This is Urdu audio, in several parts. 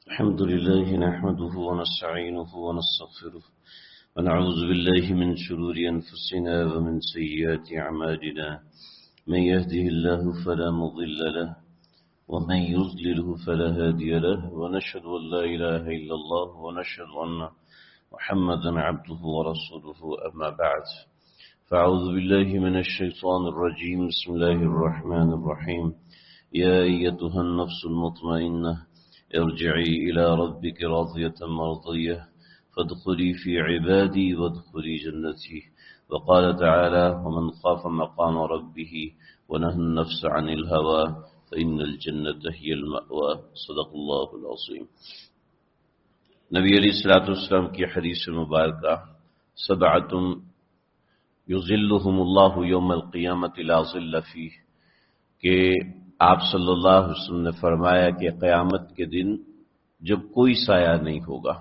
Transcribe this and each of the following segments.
الحمد لله نحمده ونستعينه ونستغفره ونعوذ بالله من شرور أنفسنا ومن سيئات أعمالنا من يهده الله فلا مضل له ومن يضلله فلا هادي له ونشهد أن لا إله إلا الله ونشهد أن محمدا عبده ورسوله أما بعد فأعوذ بالله من الشيطان الرجيم بسم الله الرحمن الرحيم يا أيتها النفس المطمئنة ارجعي إلى ربك راضية مرضية فادخلي في عبادي وادخلي جنتي وقال تعالى ومن خاف مقام ربه ونهى النفس عن الهوى فإن الجنة هي المأوى صدق الله العظيم. نبی علیہ الصلوۃ والسلام کی حدیث مبارکہ سبعۃ یظلهم اللہ یوم القیامۃ لا ظل فیہ کہ آپ صلی اللہ علیہ وسلم نے فرمایا کہ قیامت کے دن جب کوئی سایہ نہیں ہوگا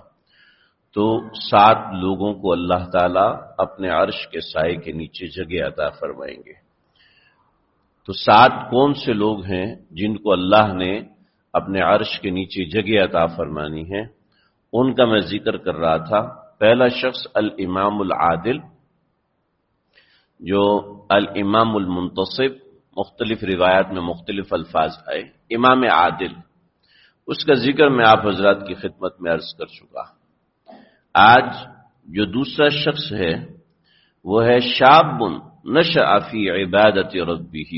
تو 7 لوگوں کو اللہ تعالیٰ اپنے عرش کے سائے کے نیچے جگہ عطا فرمائیں گے. تو 7 کون سے لوگ ہیں جن کو اللہ نے اپنے عرش کے نیچے جگہ عطا فرمانی ہے؟ ان کا میں ذکر کر رہا تھا. پہلا شخص الامام العادل، جو الامام المنتصب، مختلف روایات میں مختلف الفاظ آئے، امام عادل، اس کا ذکر میں آپ حضرات کی خدمت میں عرض کر چکا. آج جو دوسرا شخص ہے وہ ہے شاب نشأ فی عبادت ربہ،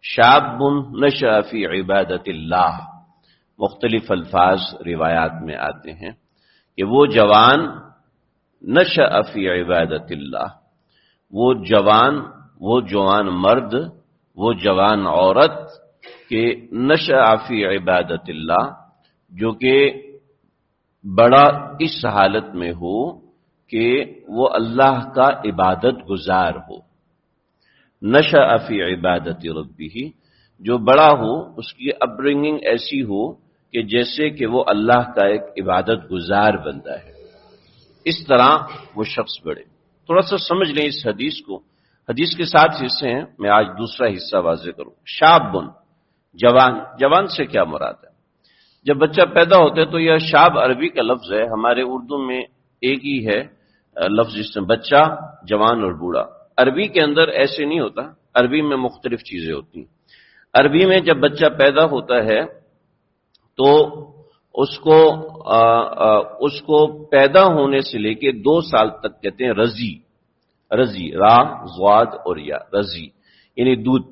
شاب نشأ فی عبادت اللہ. مختلف الفاظ روایات میں آتے ہیں کہ وہ جوان نشأ فی عبادت اللہ، وہ جوان مرد، وہ جوان عورت کہ نشأ فی عبادت اللہ، جو کہ بڑا اس حالت میں ہو کہ وہ اللہ کا عبادت گزار ہو. نشأ فی عبادت ربہ، جو بڑا ہو اس کی اپبرنگنگ ایسی ہو کہ جیسے کہ وہ اللہ کا ایک عبادت گزار بندہ ہے، اس طرح وہ شخص بڑھے. تھوڑا سا سمجھ لیں اس حدیث کو. حدیث کے 7 حصے ہیں، میں آج دوسرا حصہ واضح کروں. شاب، جوان سے کیا مراد ہے؟ جب بچہ پیدا ہوتا ہے تو یہ شاب عربی کا لفظ ہے، ہمارے اردو میں ایک ہی ہے لفظ جس میں بچہ، جوان اور بوڑھا. عربی کے اندر ایسے نہیں ہوتا، عربی میں مختلف چیزیں ہوتی ہیں. عربی میں جب بچہ پیدا ہوتا ہے تو اس کو پیدا ہونے سے لے کے 2 سال تک کہتے ہیں رضی، را ضاد اور یا، رضی یعنی دودھ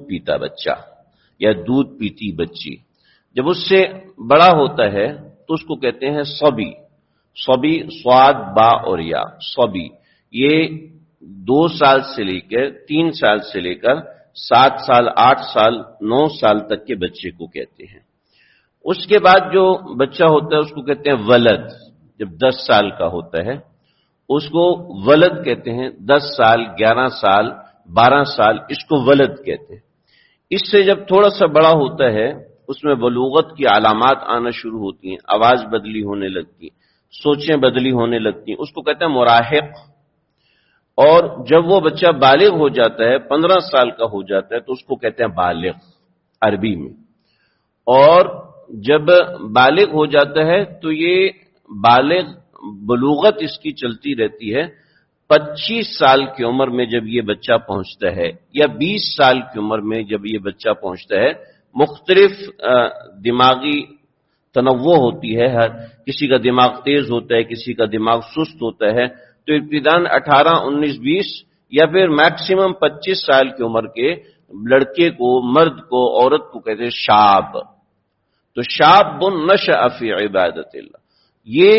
پیتا بچہ یا دودھ پیتی بچی. جب اس سے بڑا ہوتا ہے تو اس کو کہتے ہیں صبی، صاد با اور یا، صبی. یہ 2 سال سے لے کر 3 سال سے لے کر 7 سال 8 سال 9 سال تک کے بچے کو کہتے ہیں. اس کے بعد جو بچہ ہوتا ہے اس کو کہتے ہیں ولد. جب 10 سال کا ہوتا ہے اس کو ولد کہتے ہیں. 10 سال 11 سال 12 سال اس کو ولد کہتے ہیں. اس سے جب تھوڑا سا بڑا ہوتا ہے اس میں بلوغت کی علامات آنا شروع ہوتی ہیں، آواز بدلی ہونے لگتی، سوچیں بدلی ہونے لگتی ہیں، اس کو کہتے ہیں مراہق. اور جب وہ بچہ بالغ ہو جاتا ہے 15 سال کا ہو جاتا ہے تو اس کو کہتے ہیں بالغ عربی میں. اور جب بالغ ہو جاتا ہے تو یہ بلوغت اس کی چلتی رہتی ہے. 25 سال کی عمر میں جب یہ بچہ پہنچتا ہے یا 20 سال کی عمر میں جب یہ بچہ پہنچتا ہے، مختلف دماغی تنوع ہوتی ہے، ہر کسی کا دماغ تیز ہوتا ہے، کسی کا دماغ سست ہوتا ہے. تو ابتداً 18 19 20 یا پھر میکسیمم 25 سال کی عمر کے لڑکے کو، مرد کو، عورت کو کہتے ہیں شاب. تو شاب نشأ فی عبادت اللہ، یہ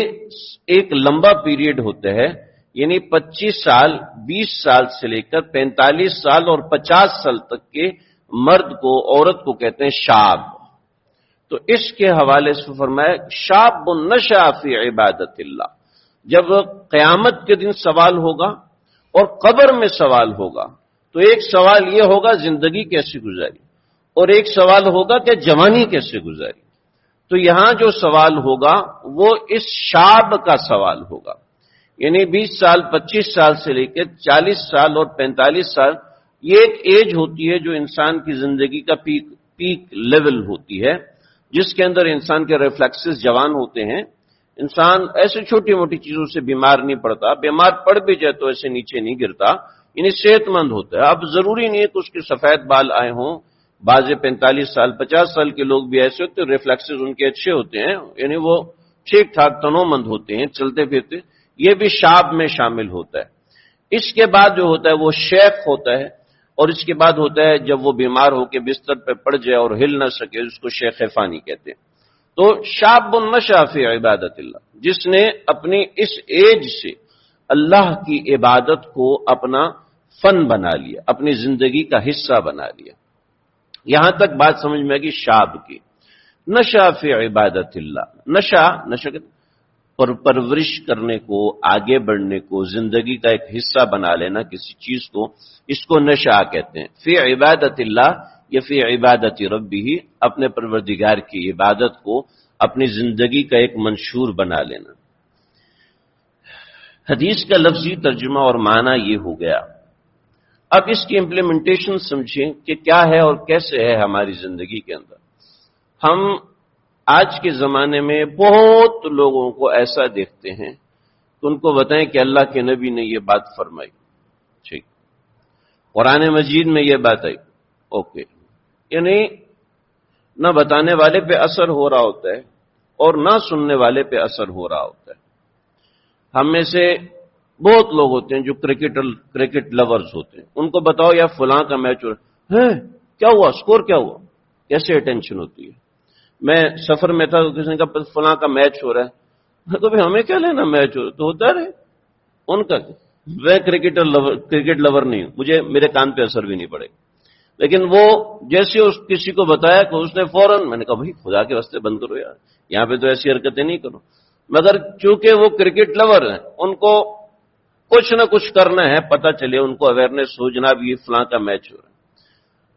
ایک لمبا پیریڈ ہوتا ہے، یعنی 25 سال 20 سال سے لے کر 45 سال اور 50 سال تک کے مرد کو، عورت کو کہتے ہیں شاب. تو اس کے حوالے سے فرمایا شاب نشأ فی عبادت اللہ. جب قیامت کے دن سوال ہوگا اور قبر میں سوال ہوگا تو ایک سوال یہ ہوگا زندگی کیسے گزاری، اور ایک سوال ہوگا کہ جوانی کیسے گزاری. تو یہاں جو سوال ہوگا وہ اس شاب کا سوال ہوگا، یعنی 20 سال 25 سال سے لے کے 40 سال اور 45 سال. یہ ایک ایج ہوتی ہے جو انسان کی زندگی کا پیک لیول ہوتی ہے. جس کے اندر انسان کے ریفلیکسز جوان ہوتے ہیں، انسان ایسے چھوٹی موٹی چیزوں سے بیمار نہیں پڑتا، بیمار پڑ بھی جائے تو ایسے نیچے نہیں گرتا، یعنی صحت مند ہوتا ہے۔ اب ضروری نہیں ہے کہ اس کے سفید بال آئے ہوں، بعض 45 سال 50 سال کے لوگ بھی ایسے ہوتے ہیں، ریفلیکسز ان کے اچھے ہوتے ہیں، یعنی وہ ٹھیک ٹھاک تنو مند ہوتے ہیں، چلتے پھرتے، یہ بھی شاب میں شامل ہوتا ہے۔ اس کے بعد جو ہوتا ہے وہ شیخ ہوتا ہے، اور اس کے بعد ہوتا ہے جب وہ بیمار ہو کے بستر پہ پڑ جائے اور ہل نہ سکے، اس کو شیخ فانی کہتے ہیں۔ تو شاب نشأ فی عبادت اللہ، جس نے اپنی اس ایج سے اللہ کی عبادت کو اپنا فن بنا لیا، اپنی زندگی کا حصہ بنا لیا۔ یہاں تک بات سمجھ میں آگی شاب کی۔ نشأ فی عبادت اللہ، نشأ پرورش کرنے کو، آگے بڑھنے کو، زندگی کا ایک حصہ بنا لینا کسی چیز کو، اس کو نشأ کہتے ہیں۔ فی عبادت اللہ یا فی عبادت ربہ، اپنے پروردگار کی عبادت کو اپنی زندگی کا ایک منشور بنا لینا۔ حدیث کا لفظی ترجمہ اور معنی یہ ہو گیا۔ اب اس کی امپلیمنٹیشن سمجھیں کہ کیا ہے اور کیسے ہے ہماری زندگی کے اندر۔ ہم آج کے زمانے میں بہت لوگوں کو ایسا دیکھتے ہیں کہ ان کو بتائیں کہ اللہ کے نبی نے یہ بات فرمائی، ٹھیک، قرآن مجید میں یہ بات آئی، اوکے، یعنی نہ بتانے والے پہ اثر ہو رہا ہوتا ہے اور نہ سننے والے پہ اثر ہو رہا ہوتا ہے۔ ہم میں سے بہت لوگ ہوتے ہیں جو کرکٹ لورز ہوتے ہیں، ان کو بتاؤ یا فلاں کا میچ ہو رہا ہے، کیا ہوا، سکور کیا ہوا، کیسے اٹینشن ہوتی ہے۔ میں سفر میں تھا، کسی نے کہا فلاں کا میچ ہو رہا ہے، تو بھی ہمیں کیا لینا، میچ ہو تو ہوتا رہے ان کا، میں کرکٹ لور نہیں ہوں، مجھے میرے کان پہ اثر بھی نہیں پڑے، لیکن وہ جیسے اس کسی کو بتایا کہ اس نے فوراً، میں نے کہا بھائی خدا کے واسطے بند کرو یار، یہاں پہ تو ایسی حرکتیں نہیں کرو، مگر چونکہ وہ کرکٹ لور ہیں، ان کو کچھ نہ کچھ کرنا ہے، پتہ چلے ان کو اویئرنیس ہو، جناب یہ فلاں کا میچ ہو رہا ہے۔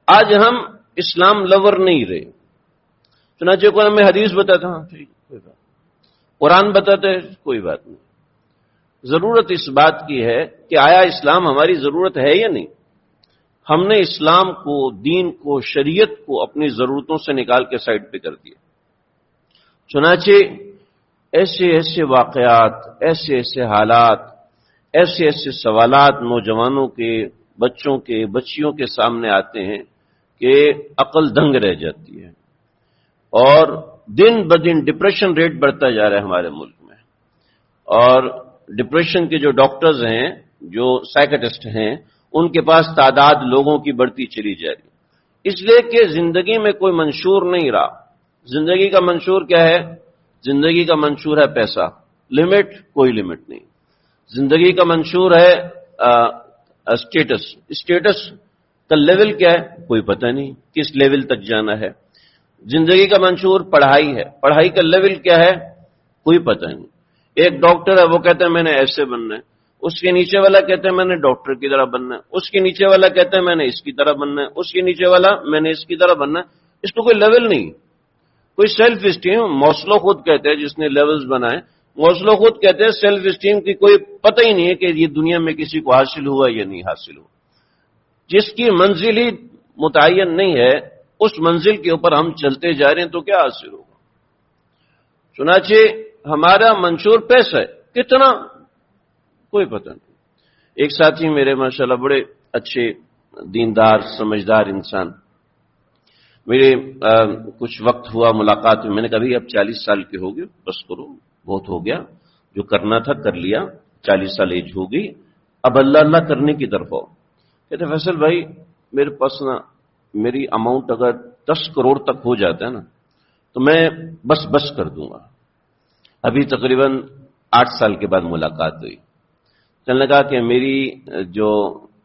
آج ہم اسلام لور نہیں رہے، چنانچہ کوئی ہمیں حدیث بتاتا، ہاں ٹھیک، کوئی بات، قرآن بتاتا ہے، کوئی بات نہیں۔ ضرورت اس بات کی ہے کہ آیا اسلام ہماری ضرورت ہے یا نہیں؟ ہم نے اسلام کو، دین کو، شریعت کو اپنی ضرورتوں سے نکال کے سائڈ پہ کر دیا۔ چنانچہ ایسے ایسے واقعات، ایسے ایسے حالات، ایسے ایسے سوالات نوجوانوں کے، بچوں کے، بچیوں کے سامنے آتے ہیں کہ عقل دنگ رہ جاتی ہے، اور دن بدن ڈپریشن ریٹ بڑھتا جا رہا ہے ہمارے ملک میں، اور ڈپریشن کے جو ڈاکٹرز ہیں، جو سائیکٹسٹ ہیں، ان کے پاس تعداد لوگوں کی بڑھتی چلی جا رہی، اس لیے کہ زندگی میں کوئی منشور نہیں رہا۔ زندگی کا منشور کیا ہے؟ زندگی کا منشور ہے پیسہ، لمٹ، کوئی لمٹ نہیں۔ زندگی کا منشور ہے اسٹیٹس کا لیول کیا ہے؟ کوئی پتہ نہیں کس لیول تک جانا ہے۔ زندگی کا منشور پڑھائی ہے، پڑھائی کا لیول کیا ہے؟ کوئی پتہ نہیں۔ ایک ڈاکٹر ہے، وہ کہتا ہے میں نے ایسے بننا ہے، اس کے نیچے والا کہتا ہے میں نے ڈاکٹر کی طرح بننا ہے، اس کے نیچے والا کہتا ہے میں نے اس کی طرح بننا ہے، اس کے نیچے والا میں نے اس کی طرح بننا ہے۔ اس کو کوئی لیول نہیں، کوئی سیلف اسٹیم۔ موسلو خود کہتے ہیں، جس نے لیولز بنائے، موسلو خود کہتے ہیں سیلف اسٹیم کی کوئی پتہ ہی نہیں ہے کہ یہ دنیا میں کسی کو حاصل ہوا یا نہیں حاصل ہوا۔ جس کی منزل ہی متعین نہیں ہے، اس منزل کے اوپر ہم چلتے جا رہے ہیں تو کیا حاصل ہوگا؟ چنانچہ ہمارا منشور پیسہ ہے، کتنا کوئی پتہ نہیں۔ ایک ساتھی میرے ماشاءاللہ بڑے اچھے دیندار سمجھدار انسان، میرے کچھ وقت ہوا ملاقات میں، میں نے کہا بھائی اب 40 سال کے ہو گئے، بس کرو، بہت ہو گیا، جو کرنا تھا کر لیا، 40 سال ایج ہو گئی، اب اللہ اللہ کرنے کی طرف آؤ۔ کہتے فیصل بھائی میرے پاس نا میری اماؤنٹ اگر 10 کروڑ تک ہو جاتا ہے نا تو میں بس کر دوں گا۔ ابھی تقریباً 8 سال کے بعد ملاقات ہوئی، کہنے لگا کہ میری جو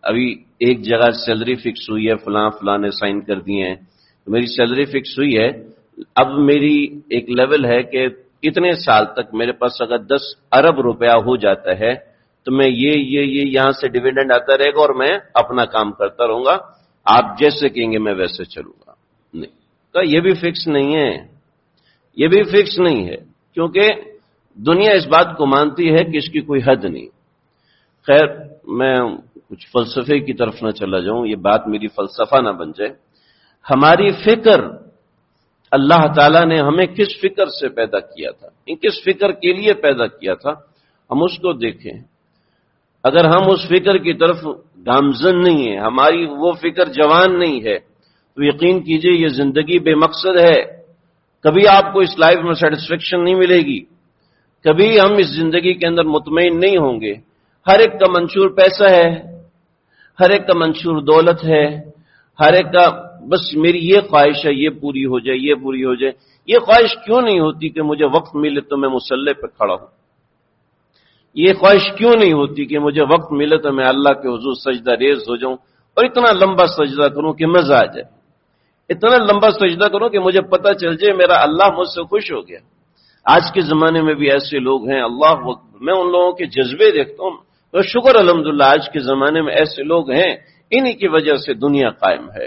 ابھی ایک جگہ سیلری فکس ہوئی ہے، فلاں نے سائن کر دیے ہیں، میری سیلری فکس ہوئی ہے، اب میری ایک لیول ہے کہ اتنے سال تک میرے پاس اگر 10 ارب روپیہ ہو جاتا ہے تو میں یہ یہاں سے ڈیویڈنڈ آتا رہے گا اور میں اپنا کام کرتا رہوں گا، آپ جیسے کہیں گے میں ویسے چلوں گا۔ نہیں تو یہ بھی فکس نہیں ہے، یہ بھی فکس نہیں ہے، کیونکہ دنیا اس بات کو مانتی ہے کہ اس کی کوئی حد نہیں۔ خیر میں کچھ فلسفے کی طرف نہ چلا جاؤں، یہ بات میری فلسفہ نہ بن جائے۔ ہماری فکر اللہ تعالیٰ نے ہمیں کس فکر سے پیدا کیا تھا، کس فکر کے لیے پیدا کیا تھا، ہم اس کو دیکھیں۔ اگر ہم اس فکر کی طرف گامزن نہیں ہیں، ہماری وہ فکر جوان نہیں ہے، تو یقین کیجئے یہ زندگی بے مقصد ہے۔ کبھی آپ کو اس لائف میں سیٹسفیکشن نہیں ملے گی، کبھی ہم اس زندگی کے اندر مطمئن نہیں ہوں گے۔ ہر ایک کا منشور پیسہ ہے، ہر ایک کا منشور دولت ہے، ہر ایک کا بس میری یہ خواہش ہے یہ پوری ہو جائے، یہ پوری ہو جائے۔ یہ خواہش کیوں نہیں ہوتی کہ مجھے وقت ملے تو میں مصلی پہ کھڑا ہوں؟ یہ خواہش کیوں نہیں ہوتی کہ مجھے وقت ملے تو میں اللہ کے حضور سجدہ ریز ہو جاؤں اور اتنا لمبا سجدہ کروں کہ مزہ آ جائے، اتنا لمبا سجدہ کروں کہ مجھے پتہ چل جائے میرا اللہ مجھ سے خوش ہو گیا۔ آج کے زمانے میں بھی ایسے لوگ ہیں، اللہ اکبر، میں ان لوگوں کے جذبے دیکھتا ہوں تو شکر الحمدللہ آج کے زمانے میں ایسے لوگ ہیں، انہی کی وجہ سے دنیا قائم ہے۔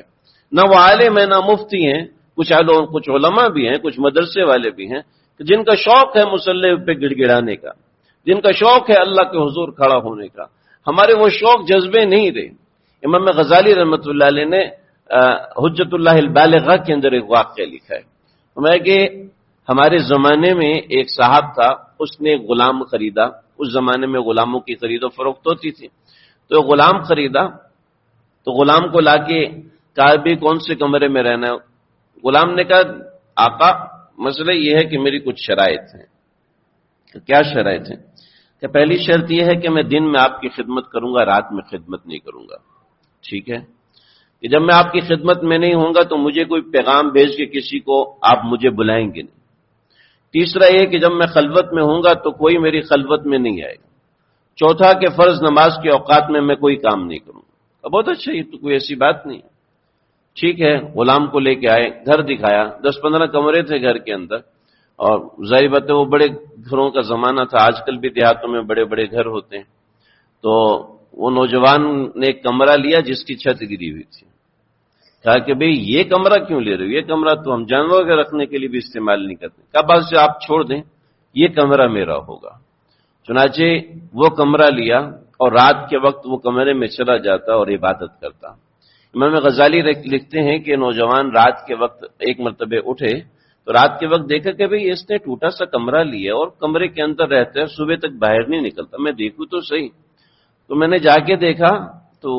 نہ وہ عالم ہے نہ مفتی ہیں، کچھ علماء بھی ہیں، کچھ مدرسے والے بھی ہیں جن کا شوق ہے مصلی پہ گڑ گڑانے کا، جن کا شوق ہے اللہ کے حضور کھڑا ہونے کا۔ ہمارے وہ شوق جذبے نہیں رہے۔ امام غزالی رحمۃ اللہ علیہ نے حجت اللہ البالغہ کے اندر ایک واقعہ لکھا ہے، ہمیں کہ ہمارے زمانے میں ایک صاحب تھا، اس نے غلام خریدا۔ اس زمانے میں غلاموں کی خرید و فروخت ہوتی تھی، تو غلام خریدا، تو غلام کو لا کے کہا بھی کون سے کمرے میں رہنا ہے؟ غلام نے کہا آقا مسئلہ یہ ہے کہ میری کچھ شرائط ہیں۔ کیا شرائط ہیں؟ کہ پہلی شرط یہ ہے کہ میں دن میں آپ کی خدمت کروں گا، رات میں خدمت نہیں کروں گا، ٹھیک ہے؟ کہ جب میں آپ کی خدمت میں نہیں ہوں گا تو مجھے کوئی پیغام بھیج کے کسی کو آپ مجھے بلائیں گے نہیں۔ تیسرا یہ کہ جب میں خلوت میں ہوں گا تو کوئی میری خلوت میں نہیں آئے گا۔ چوتھا کہ فرض نماز کے اوقات میں کوئی کام نہیں کروں گا۔ بہت اچھا، یہ تو کوئی ایسی بات نہیں ہے، ٹھیک ہے۔ غلام کو لے کے آئے، گھر دکھایا، 10-15 کمرے تھے گھر کے اندر، اور ظاہر بات ہے وہ بڑے گھروں کا زمانہ تھا، آج کل بھی دیہاتوں میں بڑے بڑے گھر ہوتے ہیں۔ تو وہ نوجوان نے ایک کمرہ لیا جس کی چھت گری ہوئی تھی، کہا کہ بھئی یہ کمرہ کیوں لے رہے ہو؟ یہ کمرہ تو ہم جانوروں کے رکھنے کے لیے بھی استعمال نہیں کرتے۔ کہا بات سے آپ چھوڑ دیں، یہ کمرہ میرا ہوگا۔ چنانچہ وہ کمرہ لیا اور رات کے وقت وہ کمرے میں چلا جاتا اور عبادت کرتا۔ امام غزالی لکھتے ہیں کہ نوجوان رات کے وقت ایک مرتبہ اٹھے تو رات کے وقت دیکھا کہ بھئی اس نے ٹوٹا سا کمرہ لیا اور کمرے کے اندر رہتا ہے، صبح تک باہر نہیں نکلتا، میں دیکھوں تو صحیح۔ تو میں نے جا کے دیکھا تو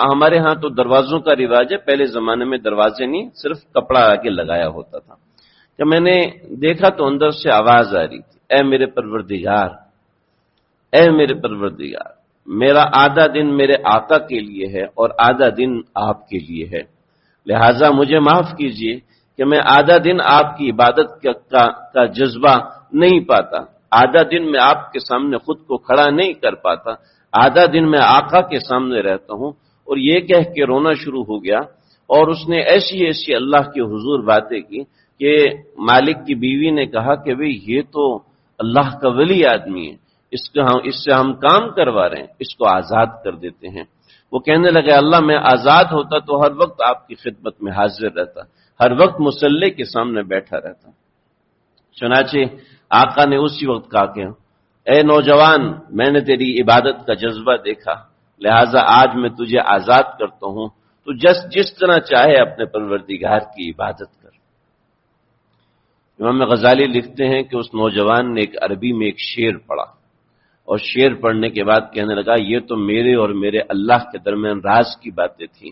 ہمارے ہاں تو دروازوں کا رواج ہے، پہلے زمانے میں دروازے نہیں، صرف کپڑا آگے لگایا ہوتا تھا۔ جب میں نے دیکھا تو اندر سے آواز آ رہی تھی، اے میرے پروردگار، اے میرے پروردگار، میرا آدھا دن میرے آقا کے لیے ہے اور آدھا دن آپ کے لیے ہے، لہٰذا مجھے معاف کیجئے کہ میں آدھا دن آپ کی عبادت کا جذبہ نہیں پاتا، آدھا دن میں آپ کے سامنے خود کو کھڑا نہیں کر پاتا، آدھا دن میں آقا کے سامنے رہتا ہوں۔ اور یہ کہہ کے رونا شروع ہو گیا، اور اس نے ایسی ایسی اللہ کے حضور باتیں کی کہ مالک کی بیوی نے کہا کہ بھئی یہ تو اللہ کا ولی آدمی ہے، اس سے ہم کام کروا رہے ہیں، اس کو آزاد کر دیتے ہیں۔ وہ کہنے لگے اللہ میں آزاد ہوتا تو ہر وقت آپ کی خدمت میں حاضر رہتا، ہر وقت مصلی کے سامنے بیٹھا رہتا۔ چنانچہ آقا نے اسی وقت کہا کہ اے نوجوان، میں نے تیری عبادت کا جذبہ دیکھا، لہٰذا آج میں تجھے آزاد کرتا ہوں، تو جس طرح چاہے اپنے پروردگار کی عبادت کر۔ امام غزالی لکھتے ہیں کہ اس نوجوان نے ایک عربی میں ایک شعر پڑھا، اور شعر پڑھنے کے بعد کہنے لگا یہ تو میرے اور میرے اللہ کے درمیان راز کی باتیں تھیں،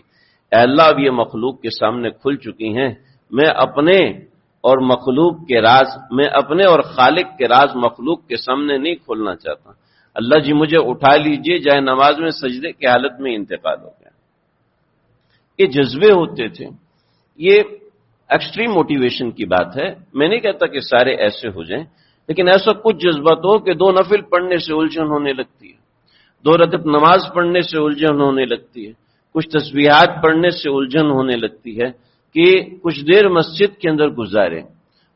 اے اللہ اب یہ مخلوق کے سامنے کھل چکی ہیں، میں اپنے اور مخلوق کے راز، میں اپنے اور خالق کے راز مخلوق کے سامنے نہیں کھولنا چاہتا، اللہ جی مجھے اٹھا لیجئے، جائے نماز میں سجدے کی حالت میں انتقال ہو گیا۔ یہ جذبے ہوتے تھے، یہ ایکسٹریم موٹیویشن کی بات ہے، میں نہیں کہتا کہ سارے ایسے ہو جائیں، لیکن ایسا کچھ جذبات ہو کہ 2 نفل پڑھنے سے الجھن ہونے لگتی ہے، 2 رکعت نماز پڑھنے سے الجھن ہونے لگتی ہے، کچھ تسبیحات پڑھنے سے الجھن ہونے لگتی ہے کہ کچھ دیر مسجد کے اندر گزارے،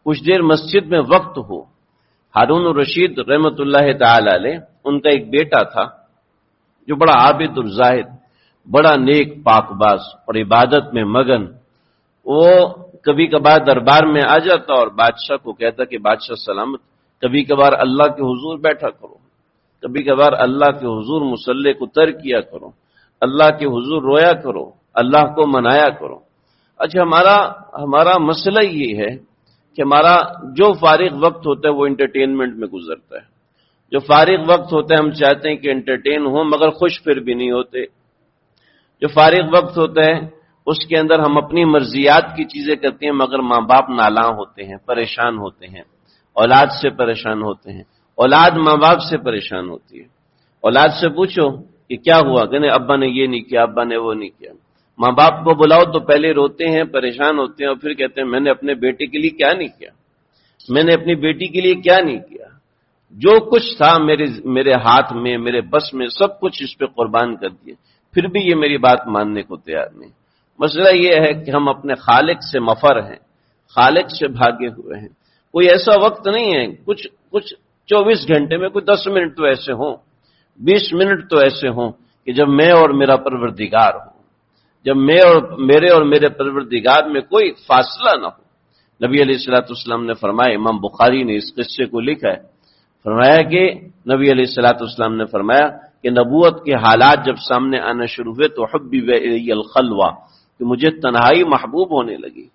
کچھ دیر مسجد میں وقت ہو۔ ہارون الرشید رحمۃ اللہ تعالی علیہ، ان کا ایک بیٹا تھا جو بڑا عابد اور زاہد، بڑا نیک پاک باز اور عبادت میں مگن۔ وہ کبھی کبھار دربار میں آ جاتا اور بادشاہ کو کہتا کہ بادشاہ سلامت، کبھی کبھار اللہ کے حضور بیٹھا کرو، کبھی کبھار اللہ کے حضور مصلی کو ترک کیا کرو، اللہ کے حضور رویا کرو، اللہ کو منایا کرو۔ اچھا ہمارا مسئلہ یہ ہے کہ ہمارا جو فارغ وقت ہوتا ہے وہ انٹرٹینمنٹ میں گزرتا ہے. جو فارغ وقت ہوتا ہے ہم چاہتے ہیں کہ انٹرٹین ہوں مگر خوش پھر بھی نہیں ہوتے. جو فارغ وقت ہوتا ہے اس کے اندر ہم اپنی مرضیات کی چیزیں کرتے ہیں مگر ماں باپ نالاں ہوتے ہیں، پریشان ہوتے ہیں، اولاد سے پریشان ہوتے ہیں، اولاد ماں باپ سے پریشان ہوتی ہے. اولاد سے پوچھو کہ کیا ہوا، کہنے ابا نے یہ نہیں کیا، ابا نے وہ نہیں کیا. ماں باپ کو بلاؤ تو پہلے روتے ہیں، پریشان ہوتے ہیں، اور پھر کہتے ہیں میں نے اپنے بیٹے کے لیے کیا نہیں کیا، میں نے اپنی بیٹی کے لیے کیا نہیں کیا. جو کچھ تھا میرے ہاتھ میں، میرے بس میں، سب کچھ اس پہ قربان کر دیے، پھر بھی یہ میری بات ماننے کو تیار نہیں. مسئلہ یہ ہے کہ ہم اپنے خالق سے مفر ہیں، خالق سے بھاگے ہوئے ہیں. کوئی ایسا وقت نہیں ہے، کچھ 24 گھنٹے میں کوئی 10 منٹ تو ایسے ہوں، 20 منٹ تو ایسے ہوں کہ جب میں اور میرا پروردگار ہوں، جب میرے اور میرے پروردگار میں کوئی فاصلہ نہ ہو. نبی علیہ الصلوۃ والسلام نے فرمایا، امام بخاری نے اس قصے کو لکھا ہے، فرمایا کہ نبی علیہ الصلوۃ والسلام نے فرمایا کہ نبوت کے حالات جب سامنے آنا شروع ہوئے تو حبب الی الخلوہ، کہ مجھے تنہائی محبوب ہونے لگی،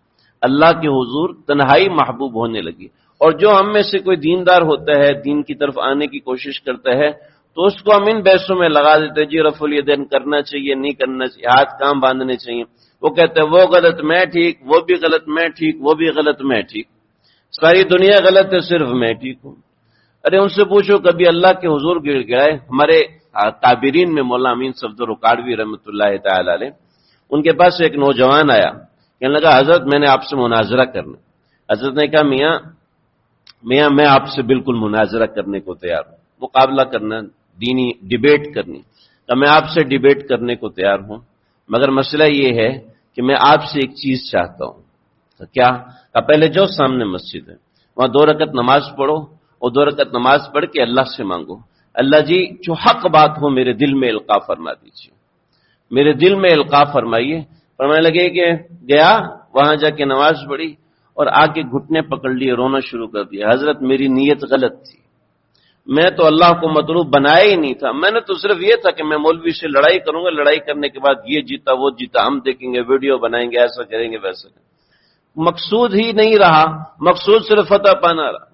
اللہ کے حضور تنہائی محبوب ہونے لگی. اور جو ہم میں سے کوئی دیندار ہوتا ہے، دین کی طرف آنے کی کوشش کرتا ہے، تو اس کو ہم ان بحثوں میں لگا دیتے ہیں، جی رفع الیدین کرنا چاہیے، نہیں کرنا چاہیے، ہاتھ کام باندھنے چاہیے. وہ کہتے ہیں وہ غلط میں ٹھیک، وہ بھی غلط میں ٹھیک، وہ بھی غلط میں ٹھیک، ساری دنیا غلط ہے صرف میں ٹھیک ہوں. ارے ان سے پوچھو کبھی اللہ کے حضور گر گئے؟ ہمارے تعبیرین میں مولانا امین صفدر رکاڑوی رحمۃ اللہ تعالی علیہ، ان کے پاس ایک نوجوان آیا، کہنے لگا حضرت میں نے آپ سے مناظرہ کرنا. حضرت نے کہا میاں میں آپ سے بالکل مناظرہ کرنے کو تیار ہوں، مقابلہ کرنا، دینی ڈیبیٹ کرنی. تو میں آپ سے ڈیبیٹ کرنے کو تیار ہوں، مگر مسئلہ یہ ہے کہ میں آپ سے ایک چیز چاہتا ہوں. تو کیا؟ کہ پہلے جو سامنے مسجد ہے وہاں 2 رکعت نماز پڑھو، اور 2 رکعت نماز پڑھ کے اللہ سے مانگو، اللہ جی جو حق بات ہو میرے دل میں القاء فرما دیجیے، میرے دل میں القاء فرمائیے. فرمانے لگے کہ گیا وہاں جا کے نماز پڑھی اور آ کے گھٹنے پکڑ لیے، رونا شروع کر دیا. حضرت میری نیت غلط تھی، میں تو اللہ کو مطلوب بنایا ہی نہیں تھا، میں نے تو صرف یہ تھا کہ میں مولوی سے لڑائی کروں گا، لڑائی کرنے کے بعد یہ جیتا وہ جیتا، ہم دیکھیں گے، ویڈیو بنائیں گے، ایسا کریں گے ویسا کریں گے. مقصود ہی نہیں رہا، مقصود صرف فتح پانا رہا،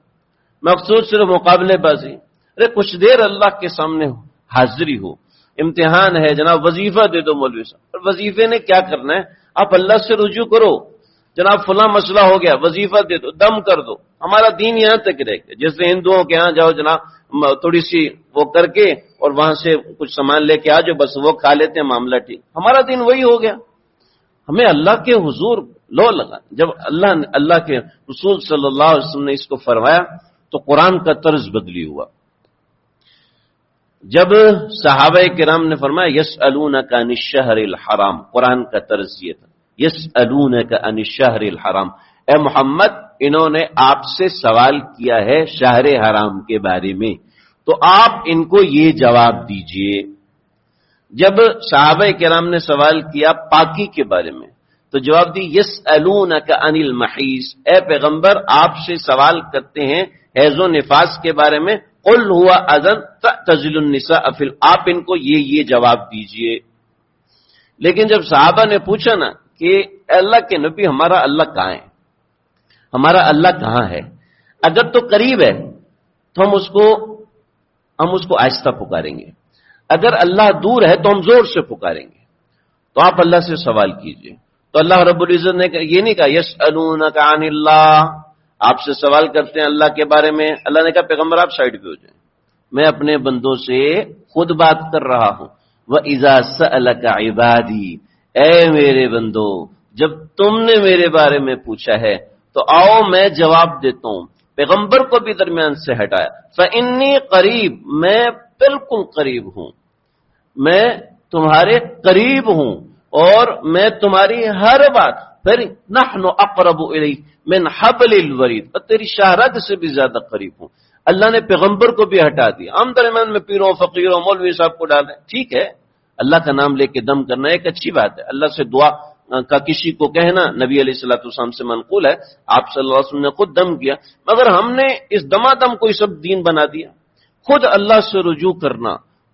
مقصود صرف مقابلے بازی. ارے کچھ دیر اللہ کے سامنے حاضری ہو، امتحان ہے جناب، وظیفہ دے دو مولوی صاحب. اور وظیفے نے کیا کرنا ہے؟ آپ اللہ سے رجوع کرو، جناب فلاں مسئلہ ہو گیا، وظیفہ دے دو، دم کر دو. ہمارا دین یہاں تک رہ گیا. جیسے ہندوؤں کے ہاں جاؤ جناب، تھوڑی سی وہ کر کے اور وہاں سے کچھ سامان لے کے آ جاؤ، بس وہ کھا لیتے ہیں، معاملہ ٹھیک. ہمارا دین وہی ہو گیا. ہمیں اللہ کے حضور لو لگا. جب اللہ کے رسول صلی اللہ علیہ وسلم نے اس کو فرمایا تو قرآن کا طرز بدلی ہوا. جب صحابہ کرام نے فرمایا یسألونک عن الشہر الحرام، قرآن کا طرز یہ تھا، یسألونک عن الشہر الحرام، اے محمد انہوں نے آپ سے سوال کیا ہے شہر حرام کے بارے میں، تو آپ ان کو یہ جواب دیجئے. جب صحابہ کرام نے سوال کیا پاکی کے بارے میں تو جواب دی یسألونک عن المحیض، اے پیغمبر آپ سے سوال کرتے ہیں حیض و نفاس کے بارے میں، قل هو اذن تعتزلوا النساء فی، آپ ان کو یہ جواب دیجئے. لیکن جب صحابہ نے پوچھا نا کہ اللہ کے نبی ہمارا اللہ کہاں ہے، ہمارا اللہ کہاں ہے، اگر تو قریب ہے تو ہم اس کو آہستہ پکاریں گے، اگر اللہ دور ہے تو ہم زور سے پکاریں گے، تو آپ اللہ سے سوال کیجئے. تو اللہ رب العزت نے یہ نہیں کہا یسألونک عن اللہ، آپ سے سوال کرتے ہیں اللہ کے بارے میں. اللہ نے کہا پیغمبر آپ سائڈ پہ ہو جائیں، میں اپنے بندوں سے خود بات کر رہا ہوں. وَإِذَا سَأَلَكَ عِبَادِي، اے میرے بندو جب تم نے میرے بارے میں پوچھا ہے تو آؤ میں جواب دیتا ہوں. پیغمبر کو بھی درمیان سے ہٹایا. فَإِنِّي قریب، میں بالکل قریب ہوں، میں تمہارے قریب ہوں اور میں تمہاری ہر بات، پھر نحن اقرب الیک من حبل الورید، اور تیری شاہرگ سے بھی زیادہ قریب ہوں. اللہ نے پیغمبر کو بھی ہٹا دیا، ہم درمیان میں پیروں فقیروں مولوی صاحب کو ڈال دیں. ٹھیک ہے، اللہ کا نام لے کے دم کرنا ایک اچھی بات ہے، اللہ سے دعا کا کسی کو کہنا نبی علیہ الصلوۃ والسلام سے منقول ہے، آپ صلی اللہ علیہ وسلم نے خود دم کیا. مگر ہم نے اس دمادم کو سب دین بنا دیا. خود اللہ سے رجوع کرنا،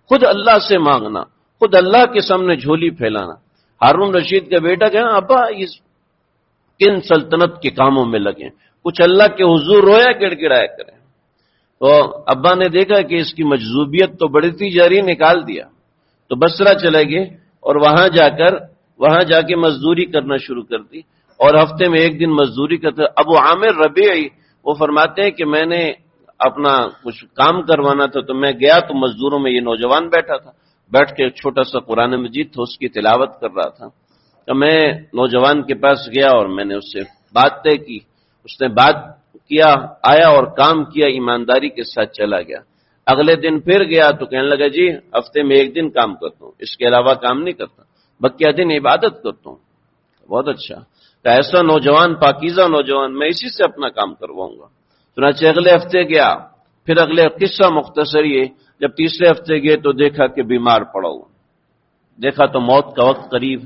خود اللہ سے مانگنا، خود اللہ کے سامنے جھولی پھیلانا. ہارون رشید کا بیٹا کہنا ابا اس کن سلطنت کے کاموں میں لگے، کچھ اللہ کے حضور رویا گڑ گڑایا کریں۔ تو ابا نے دیکھا کہ اس کی مجذوبیت تو بڑھتی جا رہی، نکال دیا، تو بصرہ چلے گئے اور وہاں جا کے مزدوری کرنا شروع کر دی، اور ہفتے میں ایک دن مزدوری کرتے۔ ابو عامر ربیعی وہ فرماتے ہیں کہ میں نے اپنا کچھ کام کروانا تھا تو میں گیا تو مزدوروں میں یہ نوجوان بیٹھا تھا، بیٹھ کے چھوٹا سا قرآن مجید تھا اس کی تلاوت کر رہا تھا۔ تو میں نوجوان کے پاس گیا اور میں نے اس سے بات طے کی، اس نے بات کیا، آیا اور کام کیا، ایمانداری کے ساتھ چلا گیا۔ اگلے دن پھر گیا تو کہنے لگا جی ہفتے میں ایک دن کام کرتا ہوں، اس کے علاوہ کام نہیں کرتا، بقیہ دن عبادت کرتا ہوں۔ بہت اچھا، تو ایسا نوجوان، پاکیزہ نوجوان، میں اسی سے اپنا کام کرواؤں گا۔ چنانچہ اگلے ہفتے گیا، پھر اگلے قصہ مختصر یہ، جب تیسرے ہفتے گئے تو دیکھا کہ بیمار پڑا ہوا، دیکھا تو موت کا وقت قریب،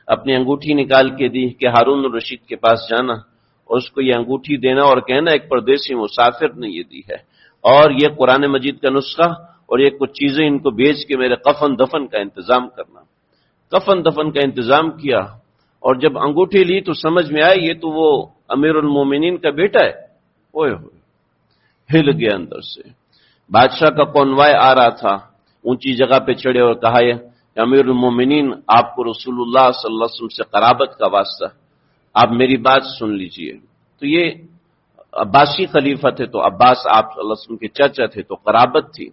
اپنی انگوٹھی نکال کے دی کہ ہارون الرشید کے پاس جانا اور اس کو یہ انگوٹھی دینا اور کہنا ایک پردیسی مسافر نے یہ دی ہے، اور یہ قرآن مجید کا نسخہ اور یہ کچھ چیزیں ان کو بیچ کے میرے کفن دفن کا انتظام کرنا۔ کفن دفن کا انتظام کیا، اور جب انگوٹھی لی تو سمجھ میں آیا یہ تو وہ امیر المومنین کا بیٹا ہے۔ اوئے ہوئے، ہل گیا اندر سے۔ بادشاہ کا کونوائے آ رہا تھا، اونچی جگہ پہ چڑھے اور کہا کہ امیر المومنین آپ کو رسول اللہ صلی اللہ علیہ وسلم سے قرابت کا واسطہ، آپ میری بات سن لیجئے۔ تو یہ عباسی خلیفہ تھے، تو عباس آپ صلی اللہ علیہ وسلم کے چچا تھے، تو قرابت تھی۔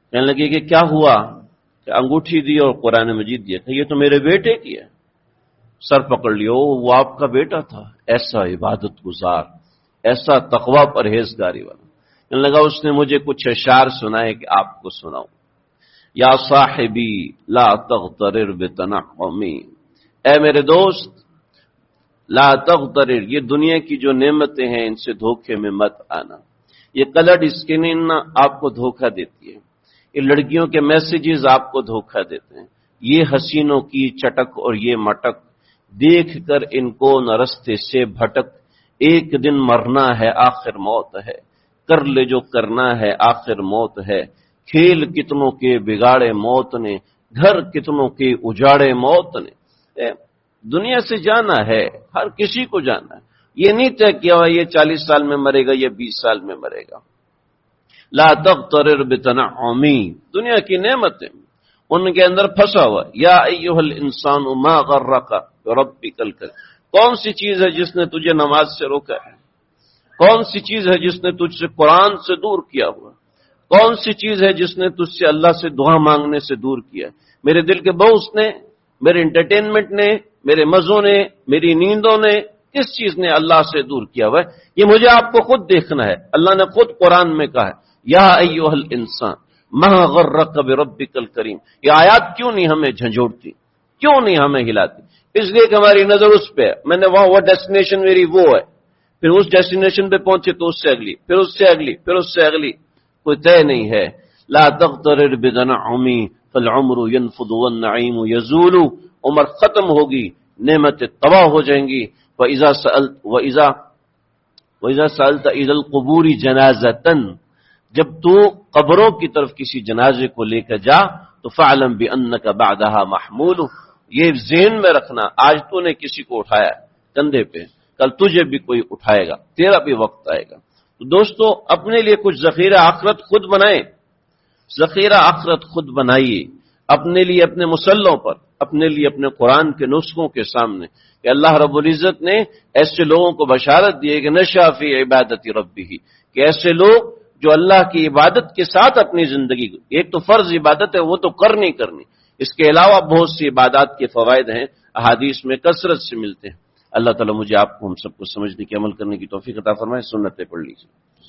کہنے لگے کہ کیا ہوا؟ کہ انگوٹھی دی اور قرآن مجید دیا، کہ یہ تو میرے بیٹے کی ہے۔ سر پکڑ لیا، وہ آپ کا بیٹا تھا، ایسا عبادت گزار، ایسا تقوی پرہیزگاری والا۔ کہنے لگا اس نے مجھے کچھ اشعار سنائے کہ آپ کو سناؤں۔ یا صاحبی لا تغترر بتنعمی، اے میرے دوست لا تغترر، یہ دنیا کی جو نعمتیں ہیں ان سے دھوکے میں مت آنا۔ یہ کلرڈ اسکن آپ کو دھوکہ دیتی ہے، یہ لڑکیوں کے میسیجز آپ کو دھوکہ دیتے ہیں، یہ حسینوں کی چٹک اور یہ مٹک، دیکھ کر ان کو نہ رستے سے بھٹک، ایک دن مرنا ہے آخر موت ہے، کر لے جو کرنا ہے آخر موت ہے، کھیل کتنوں کے بگاڑے موت نے، گھر کتنوں کے اجاڑے موت نے۔ دنیا سے جانا ہے، ہر کسی کو جانا ہے، یہ نہیں طے کیا ہوا یہ 40 سال میں مرے گا یا 20 سال میں مرے گا۔ لا تغترر بتنعمی، دنیا کی نعمتیں ان کے اندر پھنسا ہوا۔ یا ایھا الانسان ما غرک بربک الکریم، کون سی چیز ہے جس نے تجھے نماز سے روکا ہے؟ کون سی چیز ہے جس نے تجھ سے قرآن سے دور کیا ہوا؟ کون سی چیز ہے جس نے تجھ سے اللہ سے دعا مانگنے سے دور کیا؟ میرے دل کے بوس نے، میرے انٹرٹینمنٹ نے، میرے مزوں نے، میری نیندوں نے، کس چیز نے اللہ سے دور کیا ہوا ہے؟ یہ مجھے آپ کو خود دیکھنا ہے۔ اللہ نے خود قرآن میں کہا ہے یا ایھا الانسان ما غرک بربک الکریم۔ یہ آیات کیوں نہیں ہمیں جھنجھوڑتی، کیوں نہیں ہمیں ہلاتی؟ اس لیے کہ ہماری نظر اس پہ ہے، میں نے وہ ڈیسٹینیشن میری وہ ہے، پھر اس ڈیسٹینیشن پہ پہنچے تو اس سے اگلی، پھر اس سے اگلی، پھر اس سے اگلی، کوئی طے نہیں ہے۔ لا تغترر بتنعمی فالعمر ينفض والنعیم یزول، عمر ختم ہوگی، نعمتیں تباہ ہو جائیں گی۔ وَإِذَا سَأَلْتَ إِلَى الْقُبُورِ جَنَازَةً، جب تو قبروں کی طرف کسی جنازے کو لے کر جا تو فَاعْلَمْ بِأَنَّكَ بَعْدَهَا مَحْمُولٌ، یہ ذہن میں رکھنا آج تو نے کسی کو اٹھایا کندھے پہ، کل تجھے بھی کوئی اٹھائے گا، تیرا بھی وقت آئے گا۔ تو دوستو اپنے لیے کچھ ذخیرہ آخرت خود بنائیں، ذخیرہ آخرت خود بنائیے، اپنے لیے اپنے مسلوں پر، اپنے لیے اپنے قرآن کے نسخوں کے سامنے، کہ اللہ رب العزت نے ایسے لوگوں کو بشارت دی ہے کہ نشا فی عبادت ربہ، کہ ایسے لوگ جو اللہ کی عبادت کے ساتھ اپنی زندگی، ایک تو فرض عبادت ہے وہ تو کرنی، اس کے علاوہ بہت سی عبادات کے فوائد ہیں، احادیث میں کثرت سے ملتے ہیں۔ اللہ تعالیٰ مجھے آپ کو ہم سب کو سمجھنے کی، عمل کرنے کی توفیق عطا فرمائے۔ سنتیں پڑھ لیجیے۔